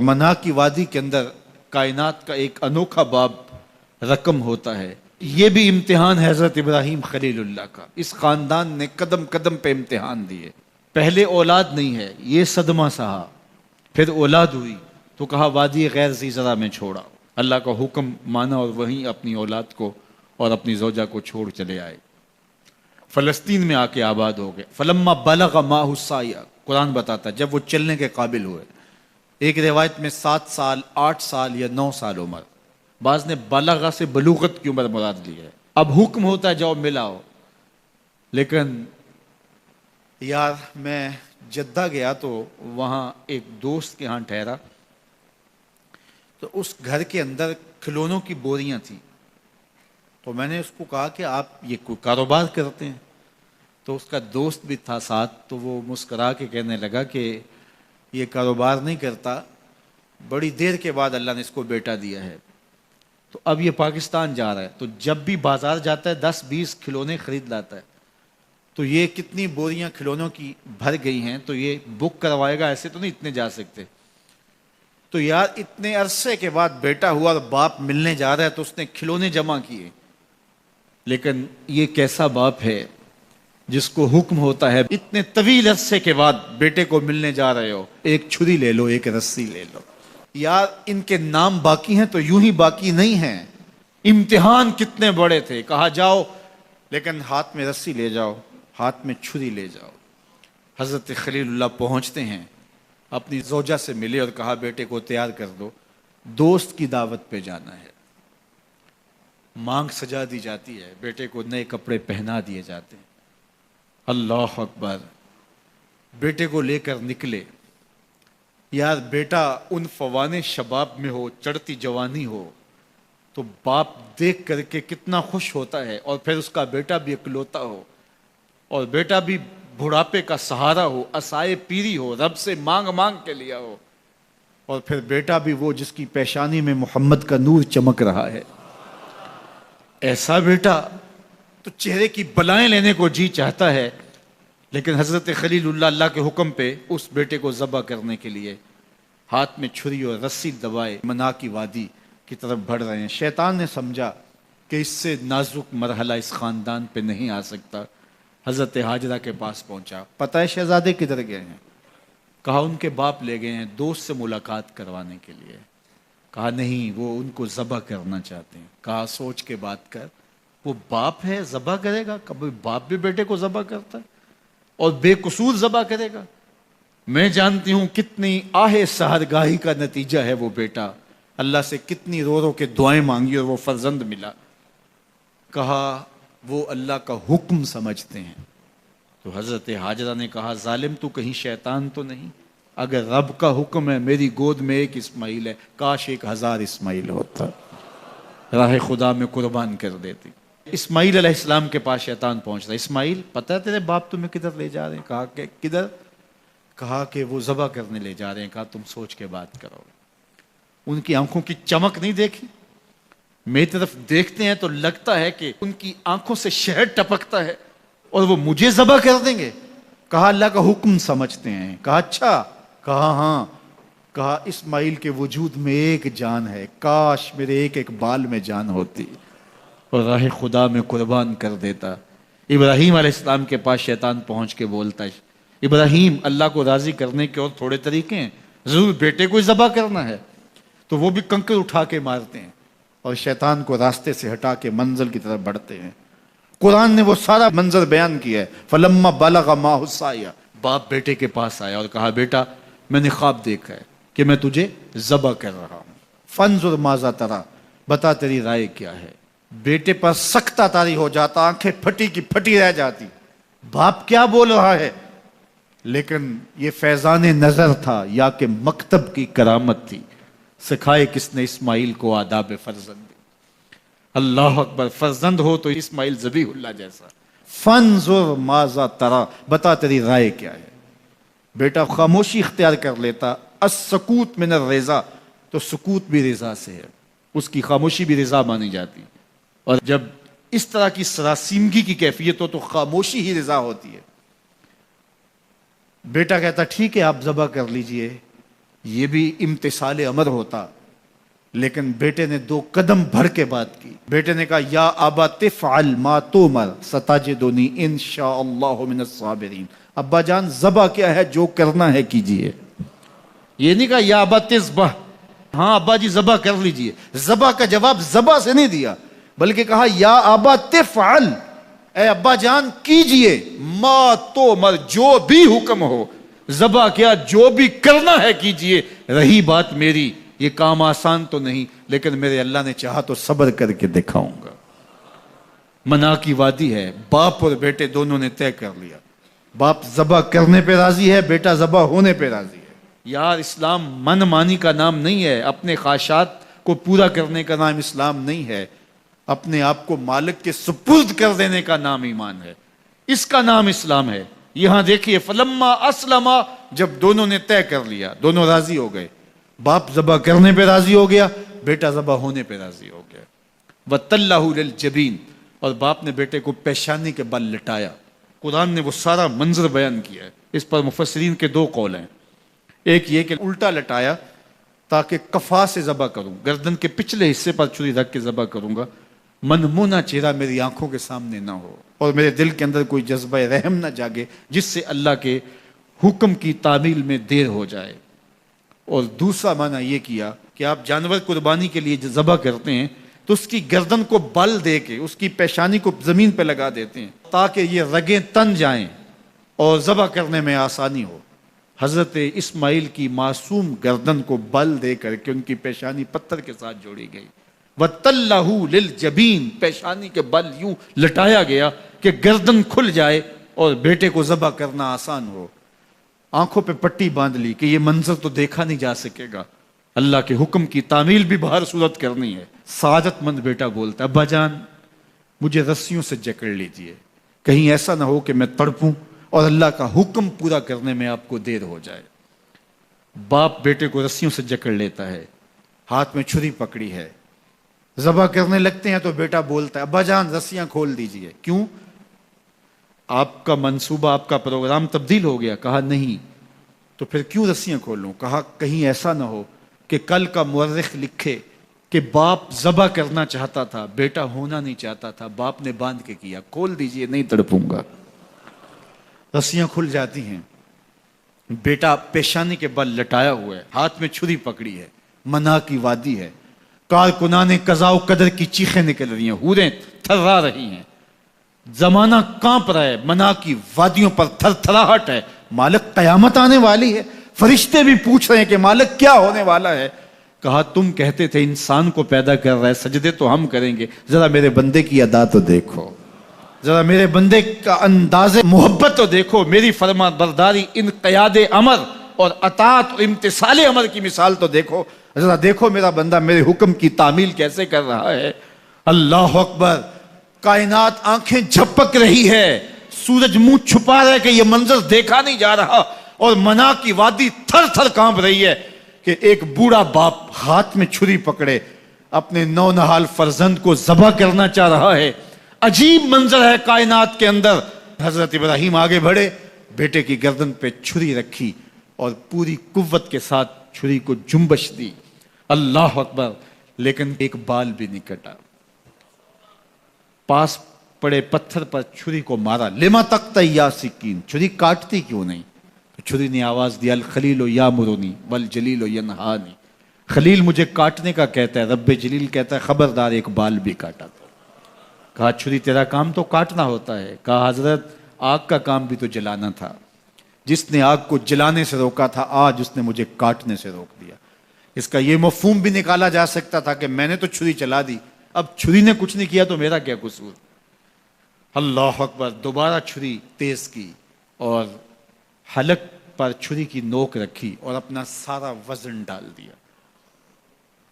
منا کی وادی کے اندر کائنات کا ایک انوکھا باب رقم ہوتا ہے. یہ بھی امتحان ہے حضرت ابراہیم خلیل اللہ کا. اس خاندان نے قدم قدم پہ امتحان دیے. پہلے اولاد نہیں ہے، یہ صدمہ سہا. پھر اولاد ہوئی تو کہا وادی غیر ذی زرع میں چھوڑا. اللہ کا حکم مانا اور وہیں اپنی اولاد کو اور اپنی زوجہ کو چھوڑ چلے آئے. فلسطین میں آ کے آباد ہو گئے. فلما بلغ معہ السعی، قرآن بتاتا ہے جب وہ چلنے کے قابل ہوئے. ایک روایت میں 7 سال 8 سال یا 9 سال عمر، بعض نے بلغہ سے بلوغت کی عمر مراد لی ہے. اب حکم ہوتا ہے جاؤ ملاؤ. لیکن یار میں جدہ گیا تو وہاں ایک دوست کے ہاں ٹھہرا، تو اس گھر کے اندر کھلونوں کی بوریاں تھیں. تو میں نے اس کو کہا کہ آپ یہ کوئی کاروبار کرتے ہیں؟ تو اس کا دوست بھی تھا ساتھ، تو وہ مسکرا کے کہنے لگا کہ یہ کاروبار نہیں کرتا، بڑی دیر کے بعد اللہ نے اس کو بیٹا دیا ہے. تو اب یہ پاکستان جا رہا ہے، تو جب بھی بازار جاتا ہے 10-20 کھلونے خرید لاتا ہے. تو یہ کتنی بوریاں کھلونوں کی بھر گئی ہیں، تو یہ بک کروائے گا، ایسے تو نہیں اتنے جا سکتے. تو یار اتنے عرصے کے بعد بیٹا ہوا اور باپ ملنے جا رہا ہے، تو اس نے کھلونے جمع کیے. لیکن یہ کیسا باپ ہے جس کو حکم ہوتا ہے اتنے طویل عرصے کے بعد بیٹے کو ملنے جا رہے ہو، ایک چھری لے لو، ایک رسی لے لو. یار ان کے نام باقی ہیں تو یوں ہی باقی نہیں ہیں. امتحان کتنے بڑے تھے. کہا جاؤ، لیکن ہاتھ میں رسی لے جاؤ، ہاتھ میں چھری لے جاؤ. حضرت خلیل اللہ پہنچتے ہیں، اپنی زوجہ سے ملے اور کہا بیٹے کو تیار کر دو، دوست کی دعوت پہ جانا ہے. مانگ سجا دی جاتی ہے، بیٹے کو نئے کپڑے پہنا دیے جاتے ہیں. اللہ اکبر. بیٹے کو لے کر نکلے. یار بیٹا ان فوان شباب میں ہو، چڑھتی جوانی ہو، تو باپ دیکھ کر کے کتنا خوش ہوتا ہے. اور پھر اس کا بیٹا بھی اکلوتا ہو، اور بیٹا بھی بڑھاپے کا سہارا ہو، عصائے پیری ہو، رب سے مانگ مانگ کے لیا ہو. اور پھر بیٹا بھی وہ جس کی پیشانی میں محمد کا نور چمک رہا ہے. ایسا بیٹا تو چہرے کی بلائیں لینے کو جی چاہتا ہے. لیکن حضرت خلیل اللہ اللہ کے حکم پہ اس بیٹے کو ذبح کرنے کے لیے ہاتھ میں چھری اور رسی دبائے منا کی وادی کی طرف بڑھ رہے ہیں. شیطان نے سمجھا کہ اس سے نازک مرحلہ اس خاندان پہ نہیں آ سکتا. حضرت حاجرہ کے پاس پہنچا. پتہ ہے شہزادے کدھر گئے ہیں؟ کہا ان کے باپ لے گئے ہیں دوست سے ملاقات کروانے کے لیے. کہا نہیں، وہ ان کو ذبح کرنا چاہتے ہیں. کہا سوچ کے بات کر، وہ باپ ہے ذبح کرے گا؟ کبھی باپ بھی بیٹے کو ذبح کرتا ہے اور بے قصور ذبح کرے گا؟ میں جانتی ہوں کتنی آہ سحرگاہی کا نتیجہ ہے وہ بیٹا. اللہ سے کتنی رو رو کے دعائیں مانگی اور وہ فرزند ملا. کہا وہ اللہ کا حکم سمجھتے ہیں. تو حضرت حاجرہ نے کہا ظالم تو کہیں شیطان تو نہیں؟ اگر رب کا حکم ہے، میری گود میں ایک اسماعیل ہے، کاش 1000 اسماعیل ہوتا، راہ خدا میں قربان کر دیتی. اسماعیل علیہ السلام کے پاس شیطان پہنچ رہا. اسماعیل پتہ ہے تیرے باپ تمہیں کدھر لے جا رہے ہیں؟ کہا کہ کدھر؟ کہا کہ وہ ذبح کرنے لے جا رہے ہیں. کہا تم سوچ کے بات کرو. ان کی آنکھوں کی چمک نہیں دیکھی؟ میری طرف دیکھتے ہیں تو لگتا ہے کہ ان کی آنکھوں سے شہد ٹپکتا ہے، اور وہ مجھے ذبح کر دیں گے. کہا اللہ کا حکم سمجھتے ہیں. کہا اچھا. کہا ہاں. کہا اسماعیل کے وجود میں ایک جان ہے، کاش میرے ایک ایک بال میں جان ہوتی اور راہ خدا میں قربان کر دیتا. ابراہیم علیہ السلام کے پاس شیطان پہنچ کے بولتا ہے ابراہیم اللہ کو راضی کرنے کے اور تھوڑے طریقے ہیں، ضرور بیٹے کو ذبح کرنا ہے. تو وہ بھی کنکر اٹھا کے مارتے ہیں اور شیطان کو راستے سے ہٹا کے منزل کی طرف بڑھتے ہیں. قرآن نے وہ سارا منظر بیان کیا ہے. فلما بلغ معہ السعی، باپ بیٹے کے پاس آیا اور کہا بیٹا میں نے خواب دیکھا ہے کہ میں تجھے ذبح کر رہا ہوں. فانظر ماذا تری، بتا تیری رائے کیا ہے. بیٹے پر سختہ طاری ہو جاتا، آنکھیں پھٹی کی پھٹی رہ جاتی. باپ کیا بول رہا ہے؟ لیکن یہ فیضان نظر تھا یا کہ مکتب کی کرامت تھی. سکھائے کس نے اسماعیل کو آداب فرزند. اللہ اکبر. فرزند ہو تو اسماعیل ذبیح اللہ جیسا. فانظر ماذا تری، بتا تیری رائے کیا ہے. بیٹا خاموشی اختیار کر لیتا. السکوت من الرضا، تو سکوت بھی رضا سے ہے، اس کی خاموشی بھی رضا مانی جاتی. اور جب اس طرح کی سراسیمگی کی کیفیت ہو تو خاموشی ہی رضا ہوتی ہے. بیٹا کہتا ٹھیک ہے آپ ذبح کر لیجئے. یہ بھی امتثال امر ہوتا، لیکن بیٹے نے 2 قدم بڑھ کے بات کی. بیٹے نے کہا یا ابا تفعل ما تؤمر ستجدنی ان شاء اللہ من الصابرین. ابا جان ذبح کیا ہے، جو کرنا ہے کیجئے. یہ نہیں کہا یا ابا تذبح، ہاں ابا جی ذبح کر لیجئے. ذبح کا جواب ذبح سے نہیں دیا، بلکہ کہا یا ابا تفعل، اے ابا جان کیجئے، ما تؤمر، جو بھی حکم ہو. ذبح کیا، جو بھی کرنا ہے کیجئے. رہی بات میری، یہ کام آسان تو نہیں، لیکن میرے اللہ نے چاہا تو صبر کر کے دکھاؤں گا. منا کی وادی ہے، باپ اور بیٹے دونوں نے طے کر لیا. باپ ذبح کرنے پہ راضی ہے، بیٹا ذبح ہونے پہ راضی ہے. یار اسلام من مانی کا نام نہیں ہے، اپنے خواہشات کو پورا کرنے کا نام اسلام نہیں ہے، اپنے آپ کو مالک کے سپرد کر دینے کا نام ایمان ہے. اس کا نام اسلام ہے. یہاں دیکھیے فلما اسلما، جب دونوں نے طے کر لیا، دونوں راضی ہو گئے. باپ ذبح کرنے پہ راضی ہو گیا، بیٹا ذبح ہونے پہ راضی ہو گیا. وَتَلَّهُ لِلْجَبِينِ، اور باپ نے بیٹے کو پیشانی کے بل لٹایا. قرآن نے وہ سارا منظر بیان کیا ہے. اس پر مفسرین کے 2 قول ہیں. ایک یہ کہ الٹا لٹایا تاکہ کفا سے ذبح کروں، گردن کے پچھلے حصے پر چھری رکھ کے ذبح کروں گا، منمونہ چہرہ میری آنکھوں کے سامنے نہ ہو اور میرے دل کے اندر کوئی جذبہ رحم نہ جاگے جس سے اللہ کے حکم کی تعمیل میں دیر ہو جائے. اور دوسرا معنی یہ کیا کہ آپ جانور قربانی کے لیے ذبح کرتے ہیں تو اس کی گردن کو بل دے کے اس کی پیشانی کو زمین پہ لگا دیتے ہیں تاکہ یہ رگیں تن جائیں اور ذبح کرنے میں آسانی ہو. حضرت اسماعیل کی معصوم گردن کو بل دے کر کے ان کی پیشانی پتھر کے ساتھ جوڑی گئی. وَتَلَّهُ لِلْجَبِينِ، پیشانی کے بل یوں لٹایا گیا کہ گردن کھل جائے اور بیٹے کو ذبح کرنا آسان ہو. آنکھوں پہ پٹی باندھ لی کہ یہ منظر تو دیکھا نہیں جا سکے گا، اللہ کے حکم کی تعمیل بھی باہر صورت کرنی ہے. سعادت مند بیٹا بولتا ابا جان مجھے رسیوں سے جکڑ لیجئے، کہیں ایسا نہ ہو کہ میں تڑپوں اور اللہ کا حکم پورا کرنے میں آپ کو دیر ہو جائے. باپ بیٹے کو رسیوں سے جکڑ لیتا ہے، ہاتھ میں چھری پکڑی ہے، ذبح کرنے لگتے ہیں تو بیٹا بولتا ہے ابا جان رسیاں کھول دیجئے. کیوں؟ آپ کا منصوبہ، آپ کا پروگرام تبدیل ہو گیا. کہا نہیں. تو پھر کیوں رسیاں کھولوں؟ کہا کہیں ایسا نہ ہو کہ کل کا مورخ لکھے کہ باپ ذبح کرنا چاہتا تھا، بیٹا ہونا نہیں چاہتا تھا، باپ نے باندھ کے کیا. کھول دیجئے، نہیں تڑپوں گا. رسیاں کھل جاتی ہیں. بیٹا پیشانی کے بل لٹایا ہوا ہے، ہاتھ میں چھری پکڑی ہے، منا کی وادی ہے، کارکنان قضاء و قدر کی چیخیں نکل رہی ہیں، حوریں تھرا رہی ہیں، زمانہ کانپ رہا ہے، منا کی وادیوں پر تھر تھراہٹ ہے. مالک قیامت آنے والی ہے. فرشتے بھی پوچھ رہے ہیں کہ مالک کیا ہونے والا ہے. کہا تم کہتے تھے انسان کو پیدا کر رہا ہے، سجدے تو ہم کریں گے، ذرا میرے بندے کی ادا تو دیکھو، ذرا میرے بندے کا انداز محبت تو دیکھو، میری فرما برداری، انقیاد امر اور اطاعت اور امتثال امر کی مثال تو دیکھو، ذرا دیکھو میرا بندہ میرے حکم کی تعمیل کیسے کر رہا ہے. اللہ اکبر. کائنات آنکھیں جھپک رہی ہے، سورج منہ چھپا رہا ہے کہ یہ منظر دیکھا نہیں جا رہا، اور منا کی وادی تھر تھر کانپ رہی ہے کہ ایک بوڑھا باپ ہاتھ میں چھری پکڑے اپنے نونہال فرزند کو ذبح کرنا چاہ رہا ہے. عجیب منظر ہے کائنات کے اندر. حضرت ابراہیم آگے بڑھے، بیٹے کی گردن پہ چھری رکھی اور پوری قوت کے ساتھ چھری کو جنبش دی. اللہ اکبر. لیکن ایک بال بھی نہیں کٹا. پاس پڑے پتھر پر چھری کو مارا. لما تقطع یا سکین، چھری کاٹتی کیوں نہیں؟ تو چھری نے آواز دیا الخلیل یامرنی والجلیل ینہانی، خلیل مجھے کاٹنے کا کہتا ہے، رب جلیل کہتا ہے خبردار ایک بال بھی کاٹا. تو کہا چھری تیرا کام تو کاٹنا ہوتا ہے. کہا حضرت آگ کا کام بھی تو جلانا تھا، جس نے آگ کو جلانے سے روکا تھا آج اس نے مجھے کاٹنے سے روک دیا. اس کا یہ مفہوم بھی نکالا جا سکتا تھا کہ میں نے تو چھری چلا دی، اب چھری نے کچھ نہیں کیا تو میرا کیا قصور. اللہ اکبر. دوبارہ چھری تیز کی اور حلق پر چھری کی نوک رکھی اور اپنا سارا وزن ڈال دیا.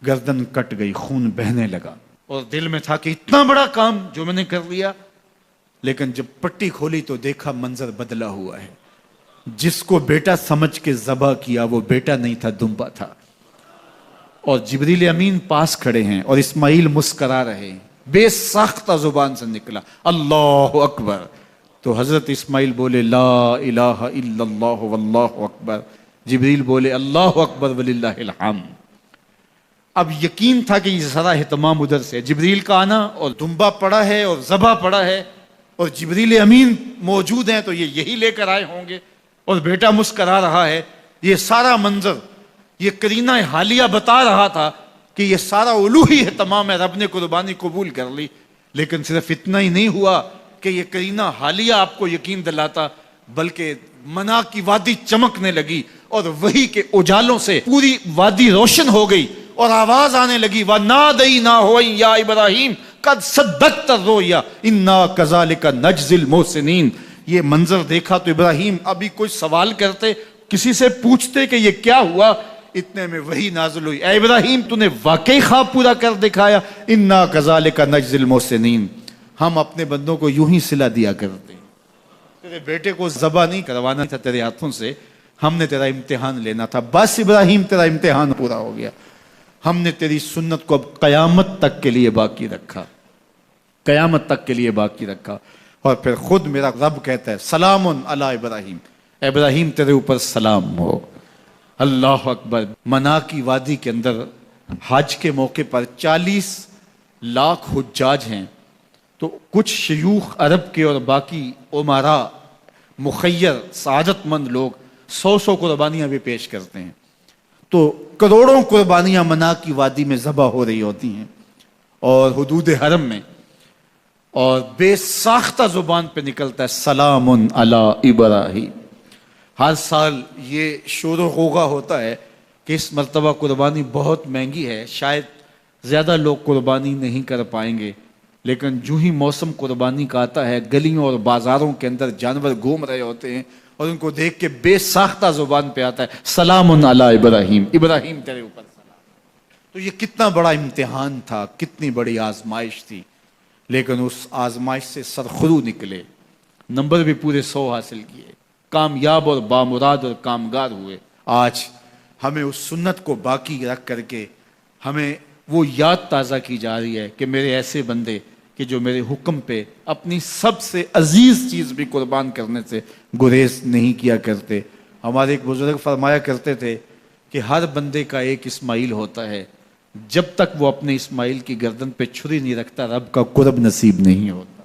گردن کٹ گئی، خون بہنے لگا اور دل میں تھا کہ اتنا بڑا کام جو میں نے کر لیا. لیکن جب پٹی کھولی تو دیکھا منظر بدلا ہوا ہے. جس کو بیٹا سمجھ کے ذبح کیا وہ بیٹا نہیں تھا، دمبا تھا. اور جبریل امین پاس کھڑے ہیں اور اسماعیل مسکرا رہے ہیں. بے ساختہ زبان سے نکلا اللہ اکبر. تو حضرت اسماعیل بولے لا الہ الا اللہ واللہ اکبر. جبریل بولے اللہ اکبر وللہ الحمد۔ اب یقین تھا کہ یہ سارا اہتمام ادھر سے، جبریل کا آنا اور دمبا پڑا ہے اور ذبح پڑا ہے اور جبریل امین موجود ہیں تو یہ یہی لے کر آئے ہوں گے، اور بیٹا مسکرا رہا ہے۔ یہ سارا منظر، یہ قرینہ حالیہ بتا رہا تھا کہ یہ سارا الوہی اہتمام ہے، رب نے قربانی قبول کر لی۔ لیکن صرف اتنا ہی نہیں ہوا کہ یہ قرینہ حالیہ آپ کو یقین دلاتا، بلکہ منا کی وادی چمکنے لگی اور وہی کے اجالوں سے پوری وادی روشن ہو گئی، اور آواز آنے لگی وَنَادَيْنَاهُ يَا إِبْرَاهِيمُ قَدْ صَدَّقْتَ الرُّؤْيَا إِنَّا كَذَلِكَ نَجْزِي الْمُحْسِنِينَ۔ یہ منظر دیکھا تو ابراہیم ابھی کوئی سوال کرتے، کسی سے پوچھتے کہ یہ کیا ہوا، اتنے میں وہی نازل ہوئی، اے ابراہیم تو نے واقعی خواب پورا کر دکھایا، اِنَّا كَذَلِكَ نَجْزِي الْمُحْسِنِينَ، ہم اپنے بندوں کو یوں ہی صلہ دیا کرتے ہیں۔ تیرے بیٹے کو ذبح نہیں کروانا تھا تیرے ہاتھوں سے، ہم نے تیرا امتحان لینا تھا، بس ابراہیم تیرا امتحان پورا ہو گیا، ہم نے تیری سنت کو اب قیامت تک کے لیے باقی رکھا، قیامت تک کے لیے باقی رکھا۔ اور پھر خود میرا رب کہتا ہے سلام علی ابراہیم، ابراہیم تیرے اوپر سلام ہو۔ اللہ اکبر۔ منا کی وادی کے اندر حج کے موقع پر 40 لاکھ حجاج ہیں، تو کچھ شیوخ عرب کے اور باقی عمراء مخیر سعادت مند لوگ 100 قربانیاں بھی پیش کرتے ہیں، تو کروڑوں قربانیاں منا کی وادی میں ذبح ہو رہی ہوتی ہیں اور حدود حرم میں، اور بے ساختہ زبان پہ نکلتا ہے سلام علی ابراہیم۔ ہر سال یہ شور و غوغا ہوتا ہے کہ اس مرتبہ قربانی بہت مہنگی ہے، شاید زیادہ لوگ قربانی نہیں کر پائیں گے، لیکن جو ہی موسم قربانی کا آتا ہے گلیوں اور بازاروں کے اندر جانور گھوم رہے ہوتے ہیں اور ان کو دیکھ کے بے ساختہ زبان پہ آتا ہے سلام علی ابراہیم، ابراہیم تیرے اوپر سلام۔ تو یہ کتنا بڑا امتحان تھا، کتنی بڑی آزمائش تھی، لیکن اس آزمائش سے سرخرو نکلے، نمبر بھی پورے 100 حاصل کیے، کامیاب اور بامراد اور کامگار ہوئے۔ آج ہمیں اس سنت کو باقی رکھ کر کے ہمیں وہ یاد تازہ کی جا رہی ہے کہ میرے ایسے بندے کہ جو میرے حکم پہ اپنی سب سے عزیز چیز بھی قربان کرنے سے گریز نہیں کیا کرتے۔ ہمارے ایک بزرگ فرمایا کرتے تھے کہ ہر بندے کا ایک اسماعیل ہوتا ہے، جب تک وہ اپنے اسماعیل کی گردن پہ چھری نہیں رکھتا رب کا قرب نصیب نہیں ہوتا۔